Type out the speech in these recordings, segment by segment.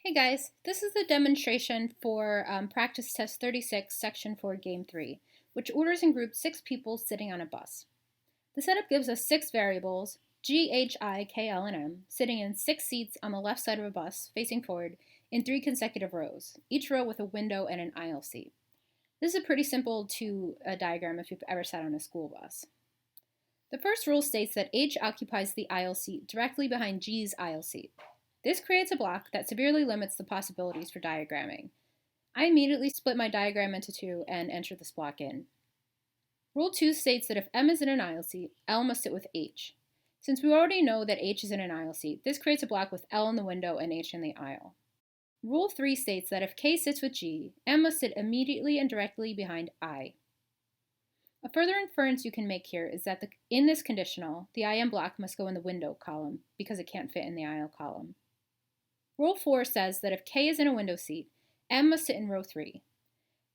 Hey guys, this is the demonstration for practice test 36, section 4, game 3, which orders and groups 6 people sitting on a bus. The setup gives us 6 variables, G, H, I, K, L, and M, sitting in 6 seats on the left side of a bus, facing forward, in 3 consecutive rows, each row with a window and an aisle seat. This is a pretty simple diagram if you've ever sat on a school bus. The first rule states that H occupies the aisle seat directly behind G's aisle seat. This creates a block that severely limits the possibilities for diagramming. I immediately split my diagram into 2 and enter this block in. Rule 2 states that if M is in an aisle seat, L must sit with H. Since we already know that H is in an aisle seat, this creates a block with L in the window and H in the aisle. Rule 3 states that if K sits with G, M must sit immediately and directly behind I. A further inference you can make here is that in this conditional, the IM block must go in the window column because it can't fit in the aisle column. Rule 4 says that if K is in a window seat, M must sit in row 3.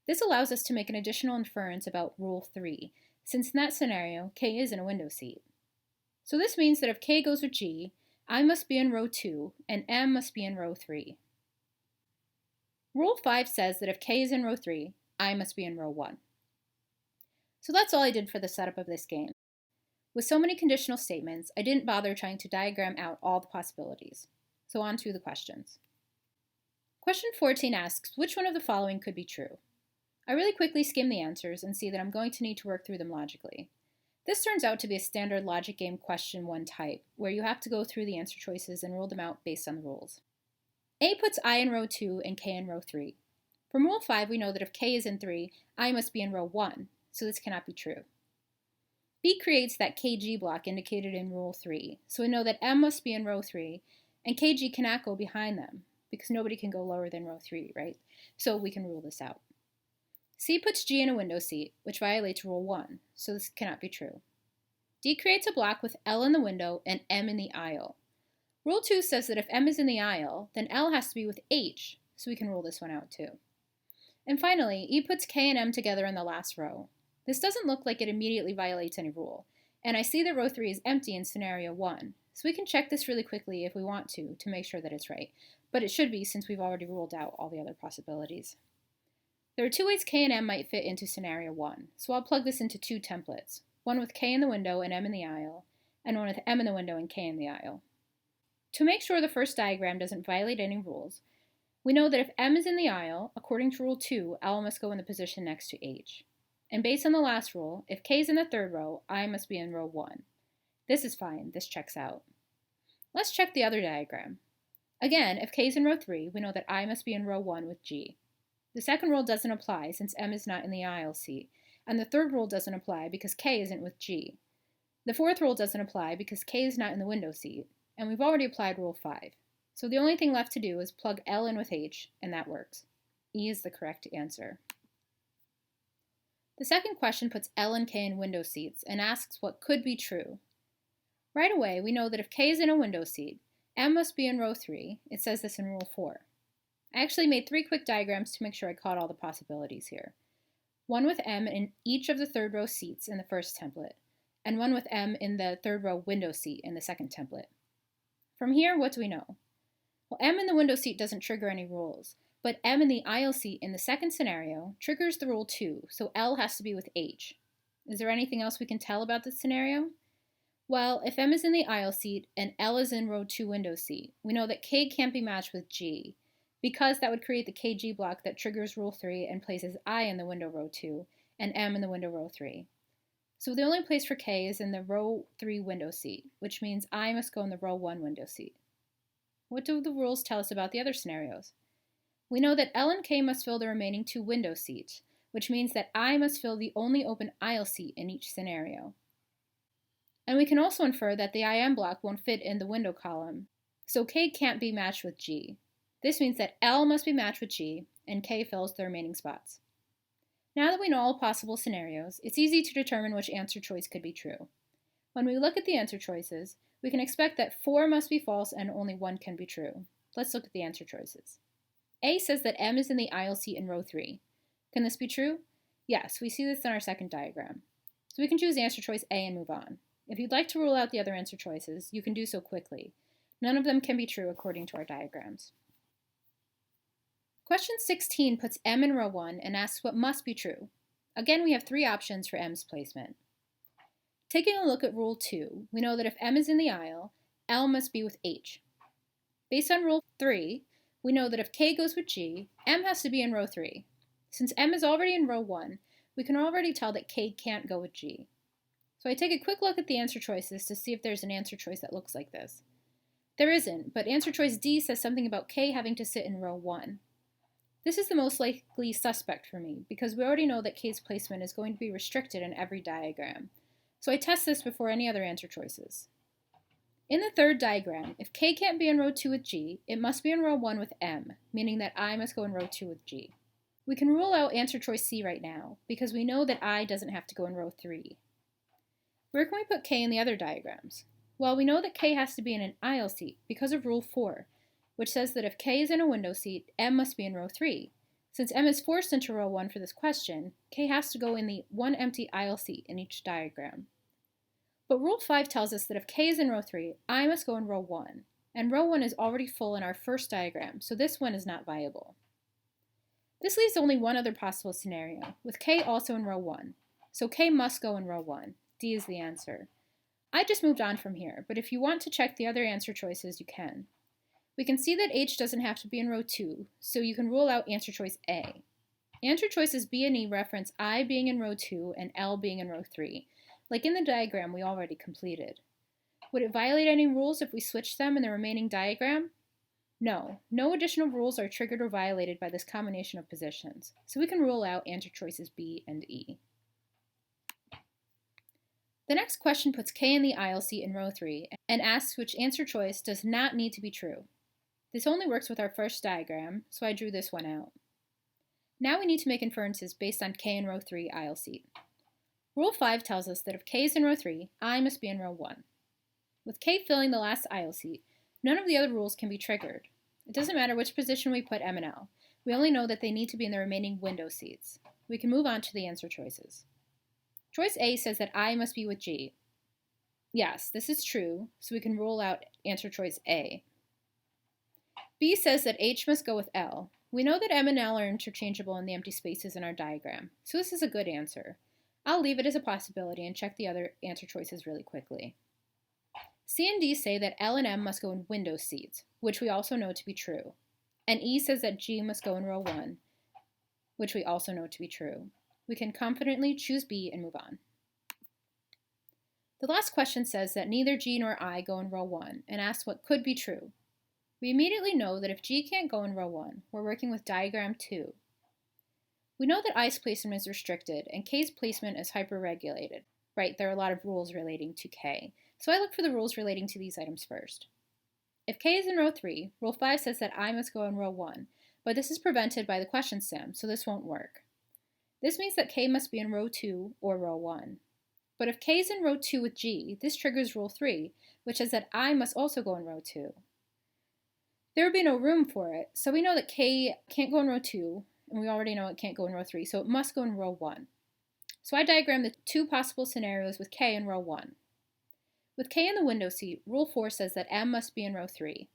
This allows us to make an additional inference about Rule 3, since in that scenario, K is in a window seat. So this means that if K goes with G, I must be in row 2, and M must be in row 3. Rule 5 says that if K is in row 3, I must be in row 1. So that's all I did for the setup of this game. With so many conditional statements, I didn't bother trying to diagram out all the possibilities. So on to the questions. Question 14 asks, which one of the following could be true? I really quickly skim the answers and see that I'm going to need to work through them logically. This turns out to be a standard logic game question 1 type, where you have to go through the answer choices and rule them out based on the rules. A puts I in row 2 and K in row 3. From Rule 5, we know that if K is in 3, I must be in row 1, so this cannot be true. B creates that KG block indicated in Rule 3, so we know that M must be in row 3, and KG cannot go behind them, because nobody can go lower than row 3, right? So we can rule this out. C puts G in a window seat, which violates Rule 1, so this cannot be true. D creates a block with L in the window and M in the aisle. Rule 2 says that if M is in the aisle, then L has to be with H, so we can rule this one out too. And finally, E puts K and M together in the last row. This doesn't look like it immediately violates any rule, and I see that row 3 is empty in scenario 1, so we can check this really quickly if we want to make sure that it's right, but it should be since we've already ruled out all the other possibilities. There are 2 ways K and M might fit into scenario 1, so I'll plug this into 2 templates, one with K in the window and M in the aisle, and one with M in the window and K in the aisle. To make sure the first diagram doesn't violate any rules, we know that if M is in the aisle, according to Rule 2, L must go in the position next to H. And based on the last rule, if K is in the 3rd row, I must be in row 1. This is fine, this checks out. Let's check the other diagram. Again, if K is in row 3, we know that I must be in row 1 with G. The second rule doesn't apply since M is not in the aisle seat, and the third rule doesn't apply because K isn't with G. The fourth rule doesn't apply because K is not in the window seat, and we've already applied Rule 5. So the only thing left to do is plug L in with H, and that works. E is the correct answer. The second question puts L and K in window seats and asks what could be true. Right away, we know that if K is in a window seat, M must be in row 3. It says this in Rule 4. I actually made 3 quick diagrams to make sure I caught all the possibilities here. One with M in each of the 3rd row seats in the first template, and one with M in the 3rd row window seat in the second template. From here, what do we know? Well, M in the window seat doesn't trigger any rules, but M in the aisle seat in the second scenario triggers the rule 2, so L has to be with H. Is there anything else we can tell about this scenario? Well, if M is in the aisle seat and L is in row 2 window seat, we know that K can't be matched with G, because that would create the KG block that triggers Rule 3 and places I in the window row 2 and M in the window row 3. So the only place for K is in the row 3 window seat, which means I must go in the row 1 window seat. What do the rules tell us about the other scenarios? We know that L and K must fill the remaining 2 window seats, which means that I must fill the only open aisle seat in each scenario. And we can also infer that the IM block won't fit in the window column, so K can't be matched with G. This means that L must be matched with G, and K fills the remaining spots. Now that we know all possible scenarios, it's easy to determine which answer choice could be true. When we look at the answer choices, we can expect that 4 must be false and only 1 can be true. Let's look at the answer choices. A says that M is in the aisle seat in row 3. Can this be true? Yes, we see this in our second diagram. So we can choose answer choice A and move on. If you'd like to rule out the other answer choices, you can do so quickly. None of them can be true according to our diagrams. Question 16 puts M in row 1 and asks what must be true. Again, we have three options for M's placement. Taking a look at Rule 2, we know that if M is in the aisle, L must be with H. Based on Rule 3, we know that if K goes with G, M has to be in row 3. Since M is already in row 1, we can already tell that K can't go with G. So I take a quick look at the answer choices to see if there's an answer choice that looks like this. There isn't, but answer choice D says something about K having to sit in row 1. This is the most likely suspect for me, because we already know that K's placement is going to be restricted in every diagram. So I test this before any other answer choices. In the third diagram, if K can't be in row 2 with G, it must be in row 1 with M, meaning that I must go in row 2 with G. We can rule out answer choice C right now, because we know that I doesn't have to go in row 3. Where can we put K in the other diagrams? Well, we know that K has to be in an aisle seat because of Rule 4, which says that if K is in a window seat, M must be in row 3. Since M is forced into row 1 for this question, K has to go in the one empty aisle seat in each diagram. But Rule 5 tells us that if K is in row 3, I must go in row 1, and row 1 is already full in our first diagram, so this one is not viable. This leaves only one other possible scenario, with K also in row 1, so K must go in row 1. D is the answer. I just moved on from here, but if you want to check the other answer choices, you can. We can see that H doesn't have to be in row 2, so you can rule out answer choice A. Answer choices B and E reference I being in row 2 and L being in row 3, like in the diagram we already completed. Would it violate any rules if we switched them in the remaining diagram? No additional rules are triggered or violated by this combination of positions, so we can rule out answer choices B and E. The next question puts K in the aisle seat in row 3 and asks which answer choice does not need to be true. This only works with our first diagram, so I drew this one out. Now we need to make inferences based on K in row 3 aisle seat. Rule 5 tells us that if K is in row 3, I must be in row 1. With K filling the last aisle seat, none of the other rules can be triggered. It doesn't matter which position we put M and L. We only know that they need to be in the remaining window seats. We can move on to the answer choices. Choice A says that I must be with G. Yes, this is true, so we can rule out answer choice A. B says that H must go with L. We know that M and L are interchangeable in the empty spaces in our diagram, so this is a good answer. I'll leave it as a possibility and check the other answer choices really quickly. C and D say that L and M must go in window seats, which we also know to be true. And E says that G must go in row 1, which we also know to be true. We can confidently choose B and move on. The last question says that neither G nor I go in row 1 and asks what could be true. We immediately know that if G can't go in row 1, we're working with diagram 2. We know that I's placement is restricted and K's placement is hyperregulated. Right, there are a lot of rules relating to K, so I look for the rules relating to these items first. If K is in row 3, Rule 5 says that I must go in row 1, but this is prevented by the question stem, so this won't work. This means that K must be in row 2 or row 1. But if K is in row 2 with G, this triggers Rule 3, which says that I must also go in row 2. There would be no room for it, so we know that K can't go in row 2, and we already know it can't go in row 3, so it must go in row 1. So I diagram the two possible scenarios with K in row 1. With K in the window seat, Rule 4 says that M must be in row 3.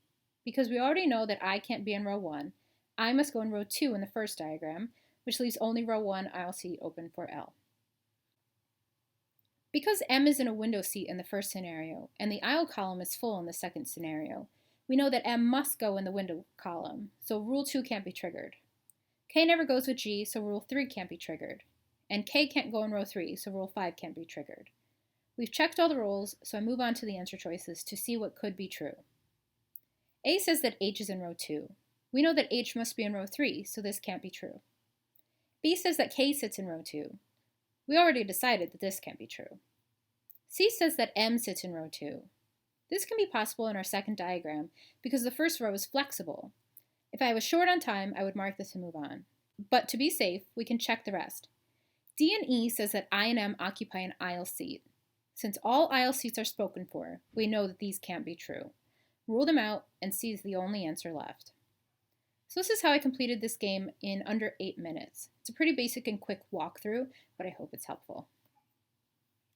Because we already know that I can't be in row 1, I must go in row 2 in the first diagram, which leaves only row 1 aisle seat open for L. Because M is in a window seat in the first scenario, and the aisle column is full in the second scenario, we know that M must go in the window column, so Rule 2 can't be triggered. K never goes with G, so Rule 3 can't be triggered. And K can't go in row 3, so Rule 5 can't be triggered. We've checked all the rules, so I move on to the answer choices to see what could be true. A says that H is in row 2. We know that H must be in row 3, so this can't be true. B says that K sits in row 2. We already decided that this can't be true. C says that M sits in row 2. This can be possible in our second diagram because the first row is flexible. If I was short on time, I would mark this and move on. But to be safe, we can check the rest. D and E says that I and M occupy an aisle seat. Since all aisle seats are spoken for, we know that these can't be true. Rule them out, and C is the only answer left. So this is how I completed this game in under 8 minutes. It's a pretty basic and quick walkthrough, but I hope it's helpful.